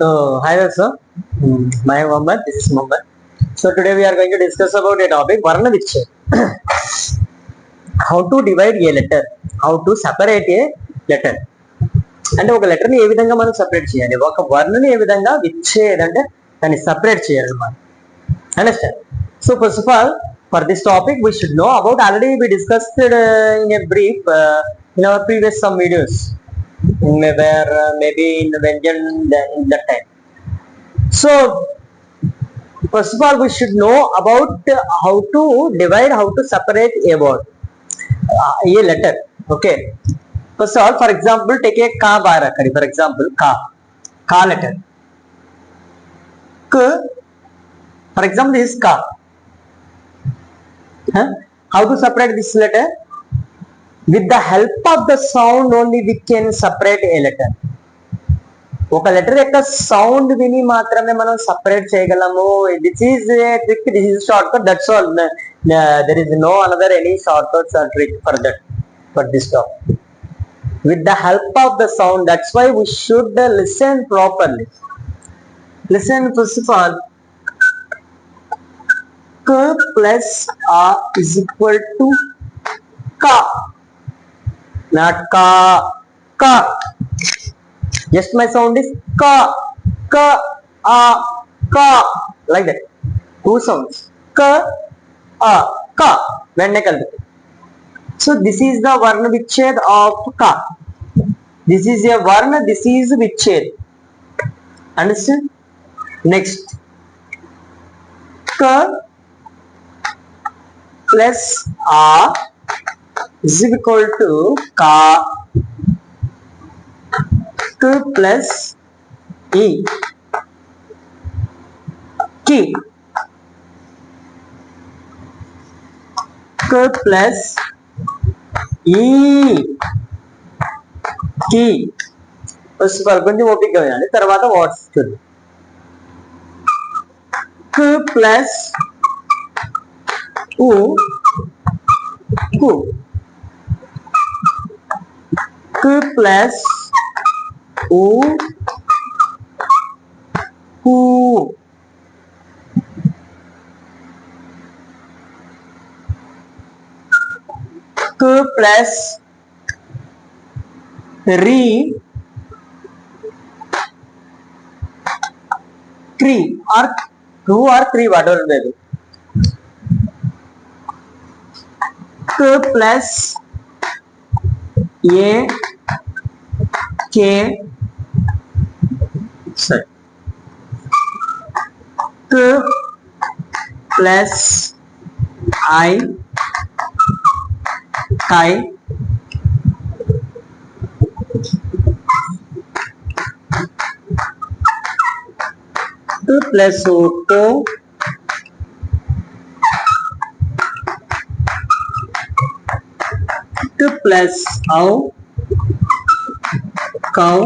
So, hi sir. My Muhammad. This is Muhammad. So today we are going to discuss about a topic Varna Vichhed. How to divide a letter. How to separate a letter. అంటే ఒక letter ని ఏ విధంగా మనం separate చేయాలి, ఒక వర్ణని ఏ విధంగా విచ్చేదంటే దాన్ని separate చేయాలన్నమాట. Understand? So first of all for this topic we should know about, already we discussed in a brief in our previous some videos where maybe in that time. So first of all we should know about how to divide, how to separate a word, a letter. Okay, first of all, for example, take a ka bar rakadi. For example, ka letter. K, for example, this is ka. How to separate this letter? With the help of the sound only we can separate a letter. ఒక letter యొక్క sound విని మాత్రమే మనం separate చేయగలము. This is a trick, this is short cut, that's all. There is no another any short cuts or trick for that, for this topic. With the help of the sound, that's why we should listen properly. Listen first of all. K plus A is equal to ka, not ka, ka. Just my sound is ka, ka, a, ka, like that. Two sounds, ka, a, ka. When kalite. So this is the varna vichhed of ka. This is a varna, this is vichhed. Understand? Next, ka plus a is equal to ka, k plus e, ki, k plus e, ki. First of all కొంచెం ఓపిక వినాలి, తర్వాత words చూద్దాం. k plus u, ku, k plus u, ku, k plus ri, three or two or three, whatever may be. K plus a, k, sorry, k plus I, kai, k plus o, to, k plus au, cow,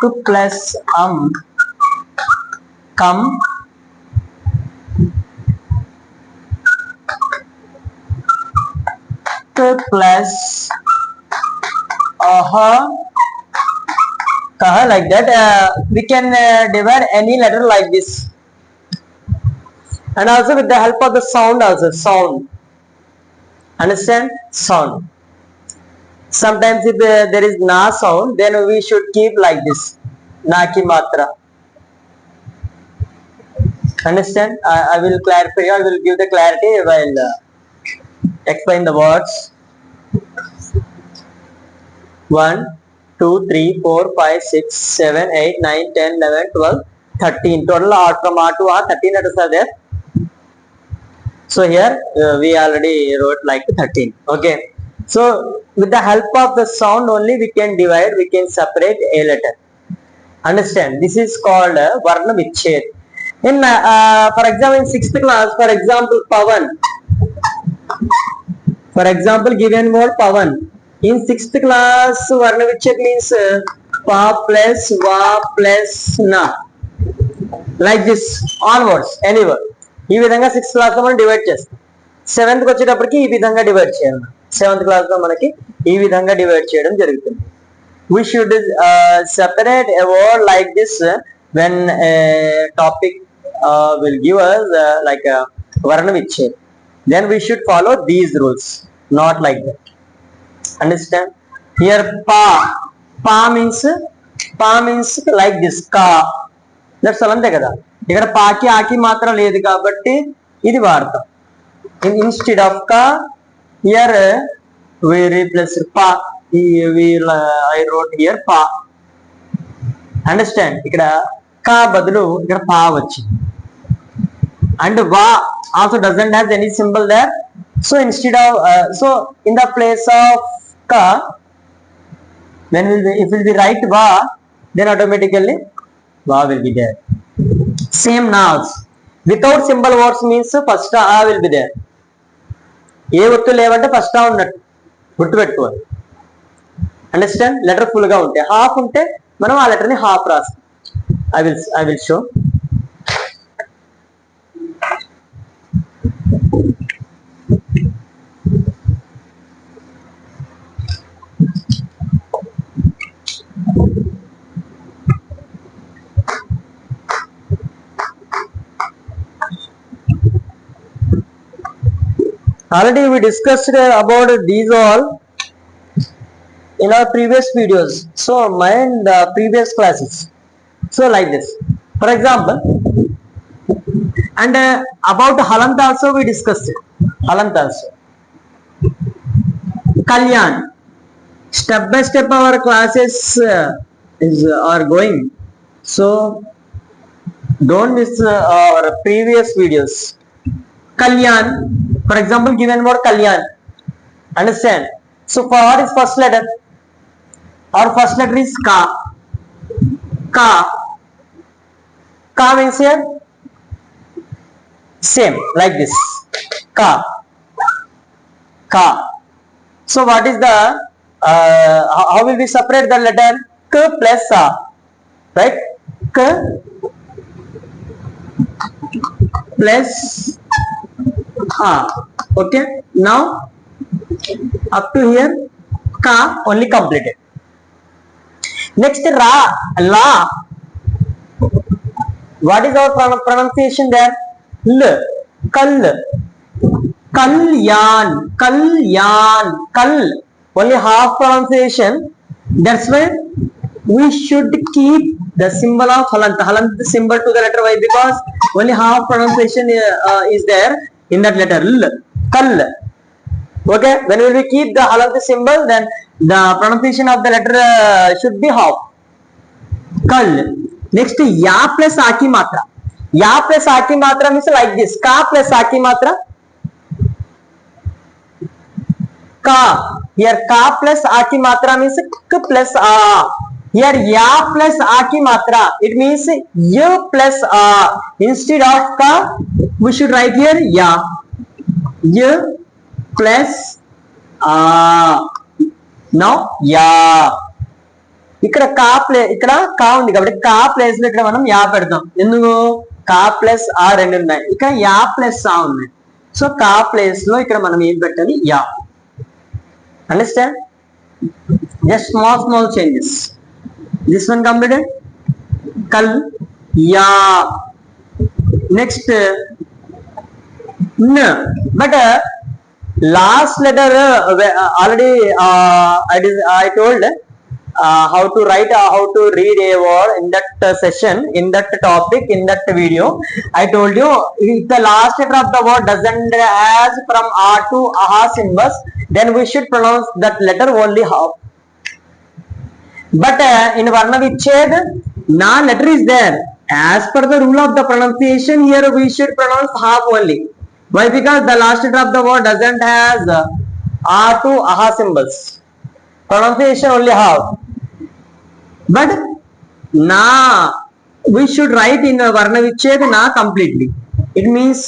k plus come, k plus kaha, like that. We can divide any letter like this, and also with the help of the sound also, sound. Understand? Sound. Sometimes if there is na sound, then we should keep like this, na ki matra. Understand? I will clarify, I will give the clarity while explain the words. 1, 2, 3, 4, 5, 6, 7, 8, 9, 10, 11, 12, 13. Total from R to R, 13 letters are there. So here we already wrote like 13. Okay. So with the help of the sound only we can divide, we can separate a letter. Understand? This is called varna vichhed. In for example, in 6th class, for example, Pavan. For example, given word Pavan. In 6th class, varna vichhed means pa plus va plus na, like this, all words, any word. ఈ విధంగా 6th class లో మనం divide చేస్తాం. 7th కి వచ్చేటప్పటికి ఈ విధంగా divide చేయాలి. సెవెంత్ క్లాస్ లో మనకి ఈ విధంగా డివైడ్ చేయడం జరుగుతుంది. We should separate a word like this when a topic will give us like a varna vichhed. Then we should follow these rules, not like that. Understand? Here pa means like this ka. That's all ante kada. ఇక్కడ పాకి ఆకి మాత్రం లేదు కాబట్టి ఇది వాడతాం. Instead of ka, here we replace pa. I wrote here pa. Understand? ఇక్కడ ka బదులు ఇక్కడ pa వచ్చింది. And va also doesn't have any symbol there. So instead of so in the place of ka, when if will be right va, then automatically va will be there. Same nouns without symbol words means first a will be there. ఏ ఒత్తు లేవంటే first ఆ ఉన్నట్టు గుర్తుపెట్టుకోవాలి. Understand? Letter full గా ఉంటే, half ఉంటే మనం ఆ లెటర్ ని హాఫ్ రాస్తాం. I will show. Already we discussed about these all in our previous videos. So mind the previous classes. So like this. For example, and about halant also we discussed it. Halant also. Kalyan. Step by step our classes are going. So don't miss our previous videos. Kalyan. For example, given word Kalyan. Understand? So for what is first letter? Our first letter is ka. Ka. Ka means here same like this. Ka. Ka. So what is the how will we separate the letter k plus sa? Right? K plus okay. Now up to here ka only completed. Next ra, la. What is our pronunciation there? L. Kal. Kalyan. Kalyan. Kal. Only half pronunciation. That's why we should keep the symbol of halant. Halant symbol to the letter Y because only half pronunciation is there in that letter L. Kal. Okay, when we will keep the halant symbol, then the pronunciation of the letter should be half. Kal. Next ya plus aki matra. Ya plus aki matra means like this. Ka plus aki matra. Ka. Here ka plus aki matra means k plus a. Here ya plus aki matra, it means y plus a. Instead of ka, we should write here ya. Y plus a. Now ya. ఇక్కడ కా ఉంది కాబట్టి కా place లో ఇక్కడ మనం yeah పెడతాం. ఎందుకు? కా ప్లస్ ఆ రెండు ఉన్నాయి, ఇక్కడ యా ప్లస్ ఆ ఉన్నాయి. సో కా ప్లేస్ లో ఇక్కడ మనం ఏం పెట్టాలి? Yeah. Understand? Just small changes. This one completed. Kal ya. Next n. But last letter already I told how to write, how to read a word in that session, in that topic, in that video. I told you if the last letter of the word doesn't has from a to aha symbols, then we should pronounce that letter only half. But in varna vichhed, na letter is there. As per the rule of the pronunciation, here we should pronounce half only. Why? Because the last letter of the word doesn't has a to aha symbols. Pronunciation only half. But na we should write in varna vichhed na completely. It means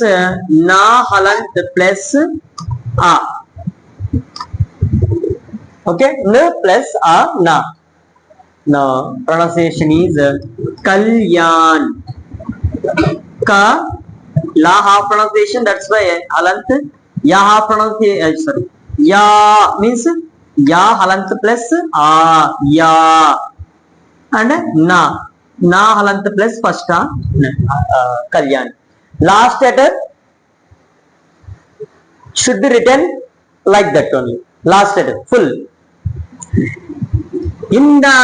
na halant plus a. Okay, n plus a na. Now pronunciation is Kalyan. Ka la half pronunciation. That's why halant. Ya half pronunciation. Sorry. Ya means ya halant plus a, ya, and na, na halant plus first kalyan. Last letter should be written like that only. Last letter full. In the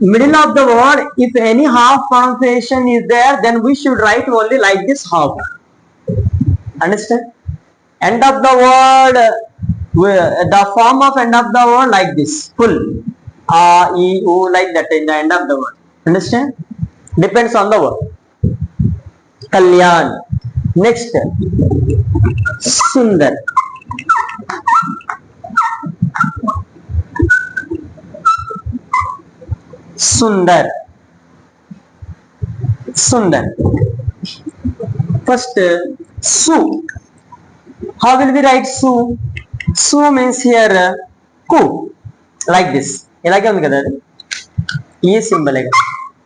middle of the word, if any half pronunciation is there, then we should write only like this half. Understand? End of the word, the form of end of the word like this, full. A, E, U, like that in the end of the word. Understand? Depends on the word. Kalyan. Next, Sundar. Sundar. Sundar. First, Su. How will we write Su? Su means here ku, like this. Ilage undi kada adi. E symbol hai.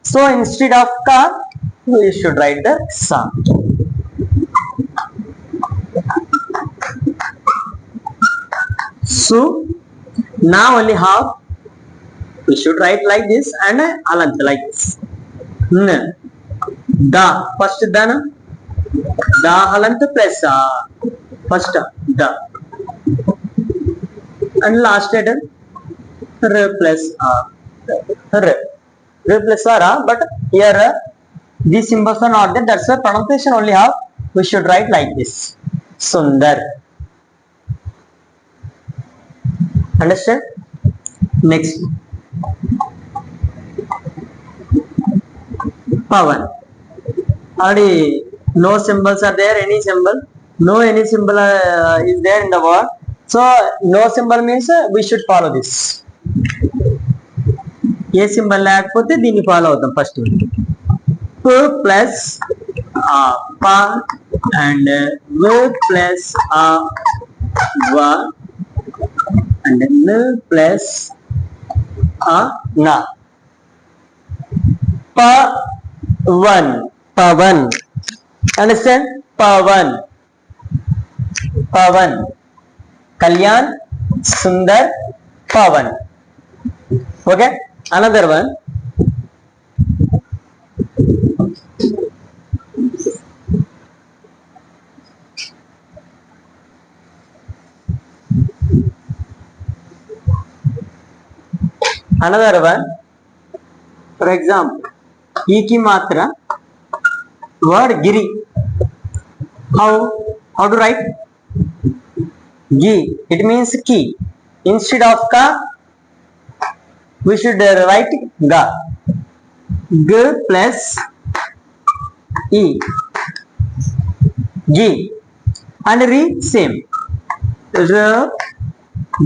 So instead of ka, we should write the sa. Su. Now only half. We should write like this and alant like this. Da. First da na. Da halant plus a. First da. And last letter r plus a. R. R plus r. But here these symbols are not there. That's the pronunciation only have. We should write like this. Sundar. Understand? Next. Pavan. Already no symbols are there. Any symbol? No any symbol is there in the word. So no symbol means we should follow this. A symbol లేకపోతే దీన్ని follow అవుతాం first. P plus pa and v plus va and n plus na. Pavan. Pavan. Understand? Pavan. Pavan. Kalyan, Sundar, Pavan. Okay? Another one. Another one. For example, E ki matra, word Giri. How to write? Gi. It means ki. Instead of ka, we should write ga. G plus E. Gi. And re same. R,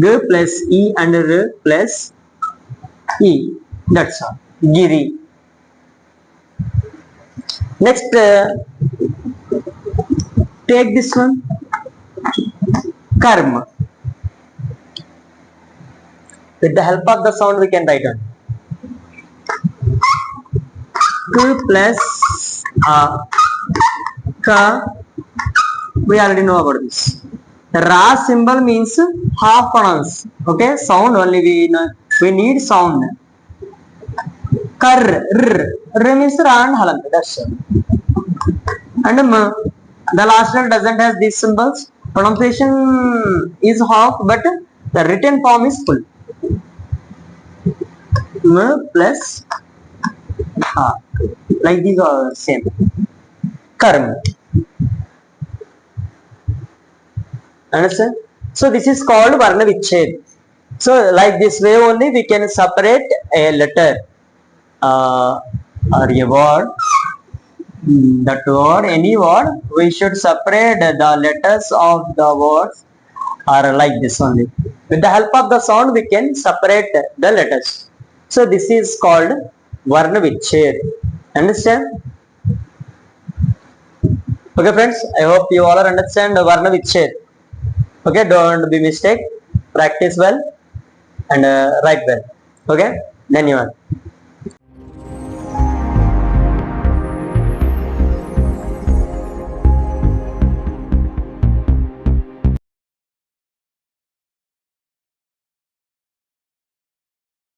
G plus E and R plus E. That's all. Giri. Next, take this one. Karma. With the help of the sound, we can write on. K plus ka. We already know about this. Ra symbol means half pronounce. Okay, sound only we need sound. Kar, r means ra and halant. That's all. And the last one doesn't have these symbols. Pronunciation is half, but the written form is full. M plus like these are same. Karma. Understand? So this is called Varna Vichhed. So like this way only we can separate a letter or a word. That word, any word, we should separate the letters of the words are like this only. With the help of the sound, we can separate the letters. So this is called Varna Vichhed. Understand? Okay friends, I hope you all understand Varna Vichhed. Okay, don't be mistake. Practice well and write well. Okay, धन्यवाद.